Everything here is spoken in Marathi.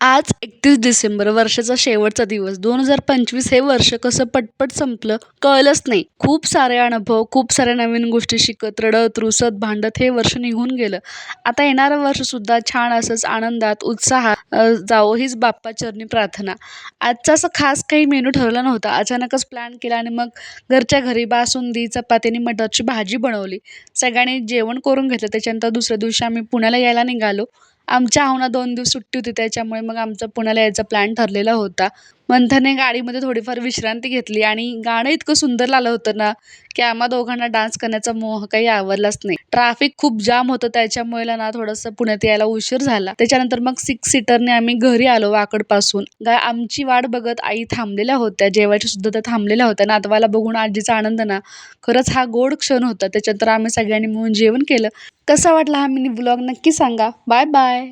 आज 31 डिसेंबर वर्षाचा शेवटचा दिवस. 2025 हे वर्ष कसं पटपट संपलं कळलंच नाही. खूप सारे अनुभव, खूप साऱ्या नवीन गोष्टी शिकत, रडत, रुसत, भांडत हे वर्ष निघून गेलं. आता येणारं वर्षसुद्धा छान असंच आनंदात, उत्साहात जावो हीच बाप्पाचरणी प्रार्थना. आजचा असं खास काही मेनू ठरवला नव्हता. अचानकच प्लॅन केला आणि मग घरच्या घरी बासुंदी, चपाती आणि मटारची भाजी बनवली. सगळ्यांनी जेवण करून घेतलं. त्याच्यानंतर दुसऱ्या दिवशी आम्ही पुण्याला यायला निघालो. आमच्या अहोना 2 दिवस सुट्टी होती त्याच्यामुळे मग आमचा पुण्याला यायचा प्लॅन ठरलेला होता. मंथनने गाडीमध्ये थोडीफार विश्रांती घेतली आणि गाणं इतकं सुंदर लागलं होतं ना, की आम्हा दोघांना डान्स करण्याचा मोह काही आवरलाच नाही. ट्रॅफिक खूप जाम होतं त्याच्यामुळे ना थोडंसं पुण्यात यायला उशीर झाला. त्याच्यानंतर मग 6 सीटरने आम्ही घरी आलो वाकडपासून. आमची वाट बघत आई थांबलेल्या होत्या. जेवायच्या सुद्धा त्या थांबलेल्या होत्या. नातवाला बघून आजीचा आनंद ना खरंच हा गोड क्षण होता. त्याच्यानंतर आम्ही सगळ्यांनी मिळून जेवण केलं. कसा वाटला हा मिनी व्लॉग नक्की सांगा. Bye bye.